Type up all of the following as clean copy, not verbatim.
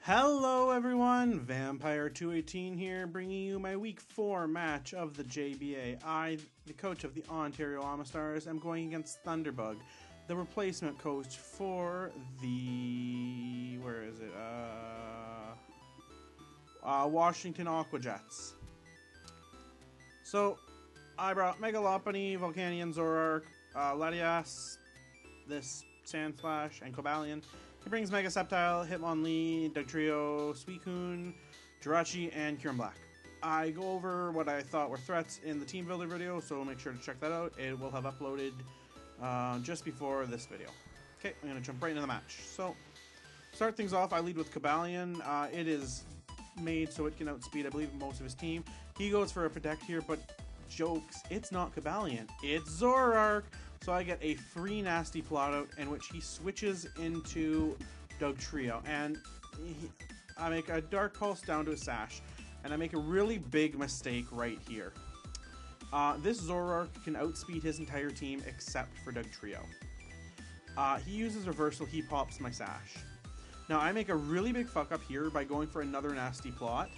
Hello everyone, Vampire 218 here, bringing you my Week 4 match of the JBA. I, the coach of the Ontario Amistars, am going against Thunderbug, the replacement coach for the... where is it? Washington Aquajets. So, I brought Megalopony, Volcanion, Zoroark, Latias, this Sandslash, and Cobalion. He brings Mega Sceptile, Hitmonlee, Dugtrio, Suicune, Jirachi, and Kyurem Black. I go over what I thought were threats in the Team Builder video, so make sure to check that out. It will have uploaded just before this video. Okay, I'm going to jump right into the match. So, start things off, I lead with Cobalion. It is made so it can outspeed, I believe, most of his team. He goes for a Protect here, but jokes, it's not Cobalion, it's Zoroark! So I get a free nasty plot out in which he switches into Dugtrio, and I make a Dark Pulse down to a Sash, and I make a really big mistake right here. This Zoroark can outspeed his entire team except for Dugtrio. He uses Reversal, he pops my Sash. Now I make a really big fuck up here by going for another nasty plot.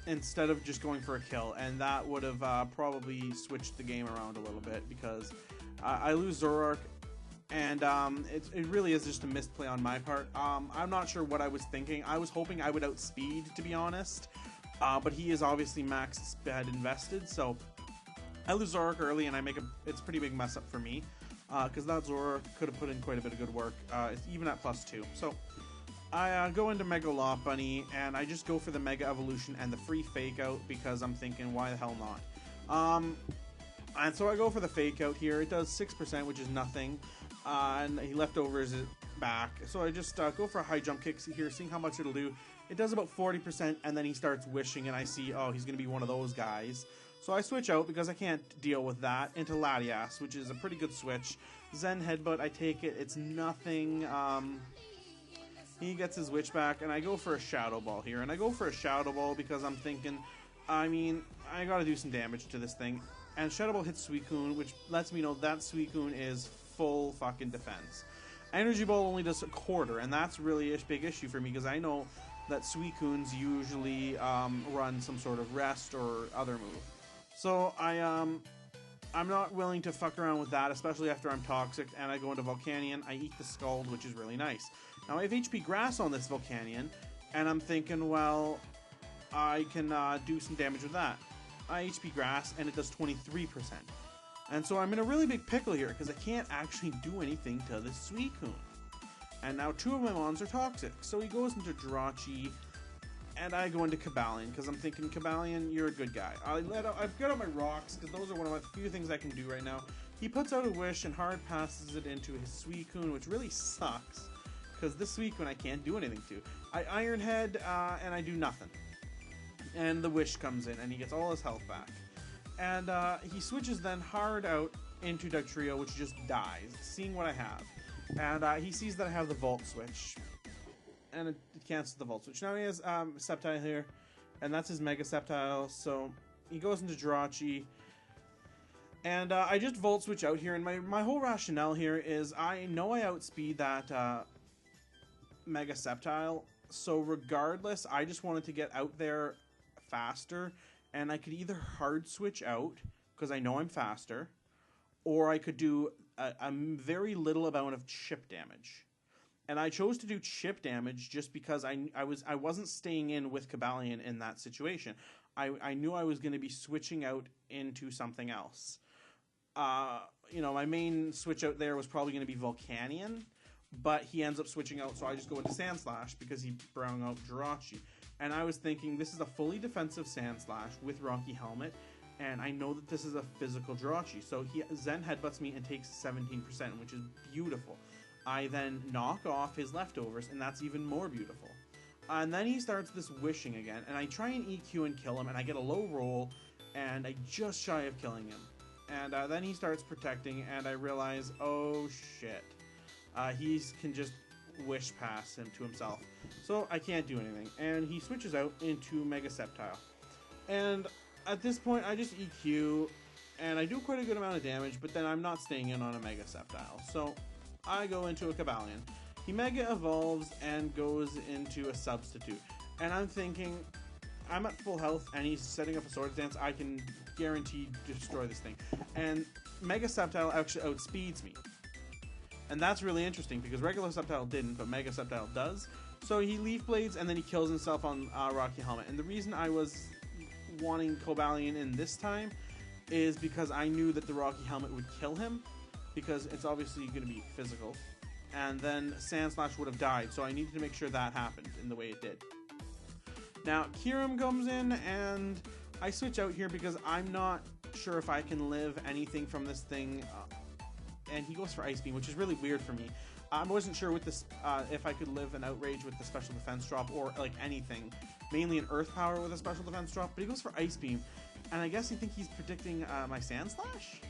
Instead of just going for a kill, and that would have probably switched the game around a little bit because I lose Zoroark, and it really is just a misplay on my part. I'm not sure what I was thinking. I was hoping I would outspeed, to be honest, but he is obviously max sped invested, so I lose Zoroark early, and it's a pretty big mess up for me because that Zoroark could have put in quite a bit of good work, even at +2. So I go into Megalopony, and I just go for the Mega Evolution and the free Fake Out because I'm thinking, why the hell not? And so I go for the Fake Out here. It does 6%, which is nothing, and he leftovers it back. So I just go for a High Jump Kick here, seeing how much it'll do. It does about 40%, and then he starts wishing, and I see, oh, he's going to be one of those guys. So I switch out because I can't deal with that into Latias, which is a pretty good switch. Zen Headbutt, I take it. It's nothing. He gets his Witch back, and I go for a Shadow Ball here. And I go for a Shadow Ball because I'm thinking, I gotta do some damage to this thing. And Shadow Ball hits Suicune, which lets me know that Suicune is full fucking defense. Energy Ball only does a quarter, and that's really a big issue for me because I know that Suicunes usually run some sort of rest or other move. So I'm not willing to fuck around with that, especially after I'm toxic, and I go into Volcanion. I eat the Scald, which is really nice. Now I have HP Grass on this Volcanion, and I'm thinking, well, I can do some damage with that. I HP Grass, and it does 23%. And so I'm in a really big pickle here, because I can't actually do anything to this Suicune. And now two of my mons are toxic, so he goes into Jirachi, and I go into Cobalion, because I'm thinking, Cobalion, you're a good guy. I've got out my rocks, because those are one of my few things I can do right now. He puts out a Wish and hard passes it into his Suicune, which really sucks, because this Suicune I can't do anything to. I Iron Head, and I do nothing. And the Wish comes in, and he gets all his health back. And he switches then hard out into Dugtrio, which just dies, seeing what I have. And he sees that I have the Volt Switch, and it cancels the Volt Switch. Now he has Sceptile here, and that's his Mega Sceptile, so he goes into Jirachi, and I just Volt Switch out here, and my whole rationale here is I know I outspeed that Mega Sceptile, so regardless, I just wanted to get out there faster, and I could either hard switch out, because I know I'm faster, or I could do a very little amount of chip damage. And I chose to do chip damage just because I wasn't staying in with Cobalion in that situation. I knew I was going to be switching out into something else. My main switch out there was probably going to be Volcanion, but he ends up switching out, so I just go into Sandslash because he brought out Jirachi. And I was thinking, this is a fully defensive Sandslash with Rocky Helmet, and I know that this is a physical Jirachi, so he Zen Headbutts me and takes 17%, which is beautiful. I then knock off his leftovers, and that's even more beautiful. And then he starts this wishing again, and I try and EQ and kill him, and I get a low roll, and I just shy of killing him. And then he starts protecting, and I realize, oh shit. He can just wish pass him to himself. So I can't do anything. And he switches out into Mega Sceptile. And at this point, I just EQ, and I do quite a good amount of damage, but then I'm not staying in on a Mega Sceptile. So I go into a Cobalion. He Mega Evolves and goes into a Substitute. And I'm thinking, I'm at full health and he's setting up a Swords Dance, I can guarantee destroy this thing. And Mega Sceptile actually outspeeds me. And that's really interesting because regular Sceptile didn't, but Mega Sceptile does. So he Leaf Blades and then he kills himself on Rocky Helmet. And the reason I was wanting Cobalion in this time is because I knew that the Rocky Helmet would kill him, because it's obviously going to be physical. And then Sandslash would have died, so I needed to make sure that happened in the way it did. Now, Kyurem comes in, and I switch out here because I'm not sure if I can live anything from this thing. And he goes for Ice Beam, which is really weird for me. I wasn't sure with this if I could live an Outrage with the Special Defense drop or like anything. Mainly an Earth Power with a Special Defense drop, but he goes for Ice Beam. And I guess I think he's predicting my Sandslash?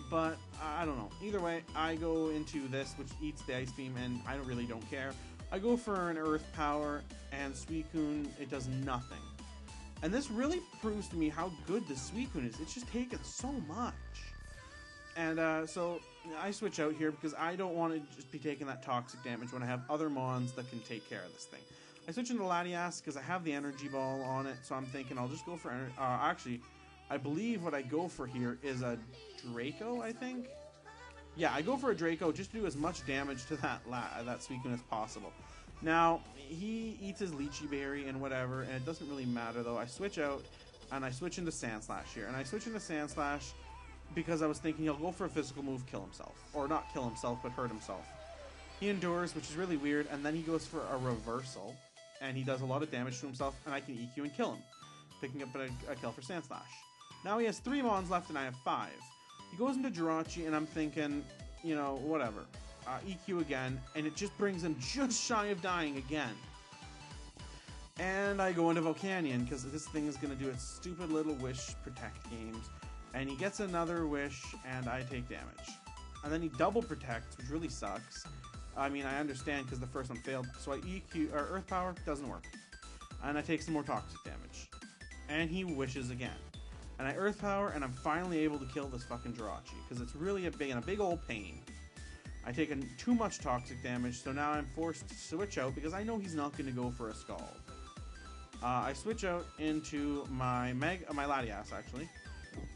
But I don't know. Either way, I go into this, which eats the Ice Beam, and I really don't care. I go for an Earth Power, and Suicune, it does nothing. And this really proves to me how good the Suicune is. It's just taken so much. And so I switch out here because I don't want to just be taking that toxic damage when I have other Mons that can take care of this thing. I switch into Latias because I have the Energy Ball on it, so I'm thinking I'll just go for... actually, I believe what I go for here is a Draco, I think? Yeah, I go for a Draco just to do as much damage to that Suicune as possible. Now, he eats his Lychee Berry and whatever, and it doesn't really matter though. I switch out, and I switch into Sandslash here. And I switch into Sandslash because I was thinking he'll go for a physical move, kill himself. Or not kill himself, but hurt himself. He endures, which is really weird, and then he goes for a Reversal. And he does a lot of damage to himself, and I can EQ and kill him. Picking up a kill for Sandslash. Now he has 3 Mons left, and I have 5. He goes into Jirachi, and I'm thinking, you know, whatever. EQ again, and it just brings him just shy of dying again. And I go into Volcanion, because this thing is going to do its stupid little Wish Protect games. And he gets another Wish, and I take damage. And then he double protects, which really sucks. I mean, I understand, because the first one failed. So I EQ, or Earth Power, doesn't work. And I take some more toxic damage. And he wishes again. And I Earth Power, and I'm finally able to kill this fucking Jirachi, because it's really a big old pain. I take too much toxic damage, so now I'm forced to switch out, because I know he's not going to go for a Scald. I switch out into my Latias, actually.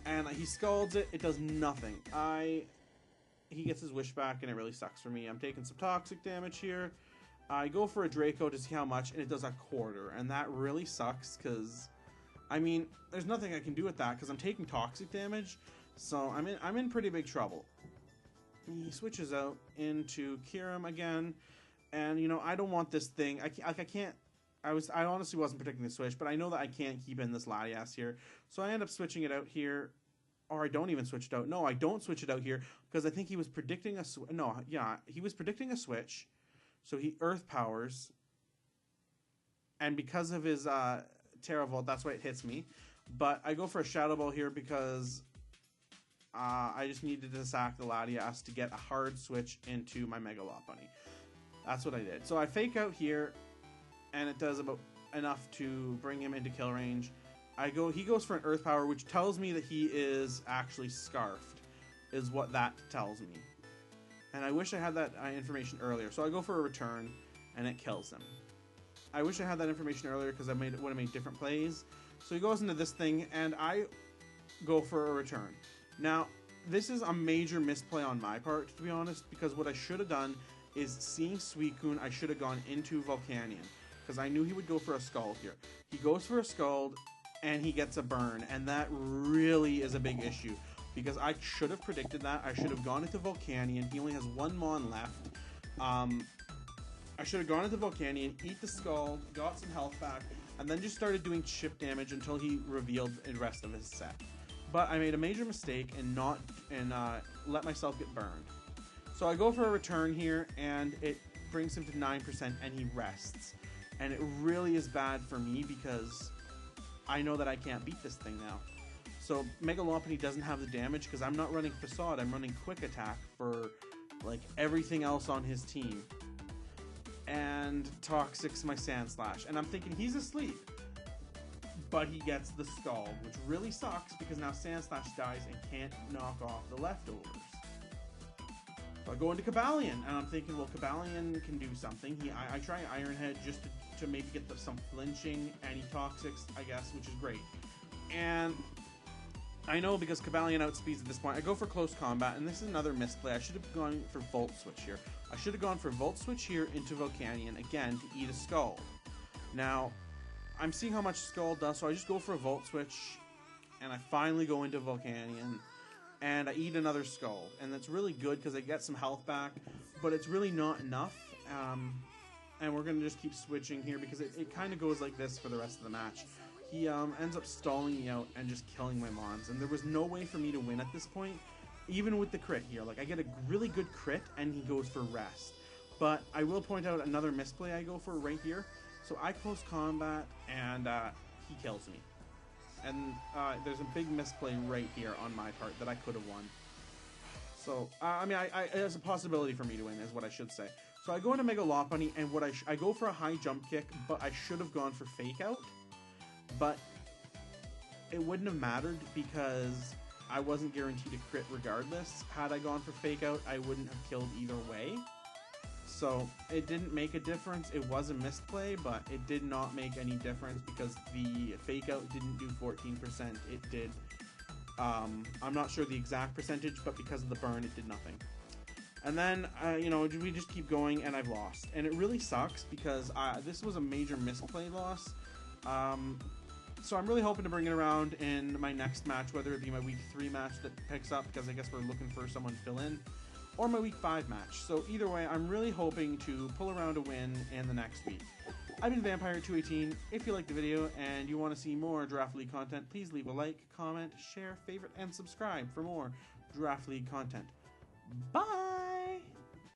And he Scalds it, it does nothing. He gets his Wish back, and it really sucks for me. I'm taking some toxic damage here. I go for a Draco to see how much, and it does 1/4, and that really sucks, because... I mean, there's nothing I can do with that because I'm taking toxic damage, so I'm in pretty big trouble. He switches out into Kyurem again, and you know I don't want this thing. I honestly wasn't predicting the switch, but I know that I can't keep in this Latias here, so I end up switching it out here, or I don't even switch it out. No, I don't switch it out here because I think he was predicting a he was predicting a switch, so he Earth Powers, and because of his Terravolt, that's why it hits me. But I go for a Shadow Ball here because I just needed to sack the Latias to get a hard switch into my Mega Lopunny. That's what I did. So I Fake Out here, and it does about enough to bring him into kill range. He goes for an Earth Power, which tells me that he is actually Scarfed, is what that tells me. And I wish I had that information earlier. So I go for a Return, and it kills him. I wish I had that information earlier because I would have made different plays. So he goes into this thing, and I go for a Return. Now, this is a major misplay on my part, to be honest, because what I should have done is, seeing Suicune, I should have gone into Volcanion, because I knew he would go for a Scald here. He goes for a Scald, and he gets a Burn, and that really is a big issue, because I should have predicted that. I should have gone into Volcanion. He only has 1 Mon left. I should have gone into Volcanion, eat the Scald, got some health back, and then just started doing chip damage until he revealed the rest of his set. But I made a major mistake and let myself get burned. So I go for a Return here, and it brings him to 9%, and he rests. And it really is bad for me because I know that I can't beat this thing now. So Mega Lopunny doesn't have the damage because I'm not running Facade, I'm running Quick Attack for like everything else on his team. And Toxic's my Sandslash, and I'm thinking he's asleep. But he gets the Scald, which really sucks because now Sandslash dies and can't knock off the leftovers. So I go into Cobalion, and I'm thinking, well, Cobalion can do something. I try Iron Head just to maybe get some flinching, anti-toxics, I guess, which is great. And I know because Cobalion outspeeds at this point, I go for close combat, and this is another misplay. I should have gone for Volt Switch here. I should have gone for Volt Switch here into Volcanion, again, to eat a Scald. Now, I'm seeing how much Scald does, so I just go for a Volt Switch, and I finally go into Volcanion, and I eat another Scald. And that's really good because I get some health back, but it's really not enough. And we're going to just keep switching here because it kind of goes like this for the rest of the match. He ends up stalling me out and just killing my Mons, and there was no way for me to win at this point, even with the crit here. Like, I get a really good crit, and he goes for rest. But I will point out another misplay I go for right here. So I close combat, and he kills me. And there's a big misplay right here on my part that I could have won. So, I mean, there's a possibility for me to win, is what I should say. So I go into Mega Lopunny, and what I go for a high jump kick, but I should have gone for Fake Out. But it wouldn't have mattered because I wasn't guaranteed a crit regardless. Had I gone for Fake Out, I wouldn't have killed either way. So it didn't make a difference. It was a misplay, but it did not make any difference because the Fake Out didn't do 14%. It did, I'm not sure the exact percentage, but because of the burn, it did nothing. And then, you know, we just keep going, and I've lost. And it really sucks because this was a major misplay loss. So I'm really hoping to bring it around in my next match, whether it be my Week 3 match that picks up, because I guess we're looking for someone to fill in, or my Week 5 match. So either way, I'm really hoping to pull around a win in the next week. I've been Vampire218. If you liked the video and you want to see more Draft League content, please leave a like, comment, share, favorite, and subscribe for more Draft League content. Bye!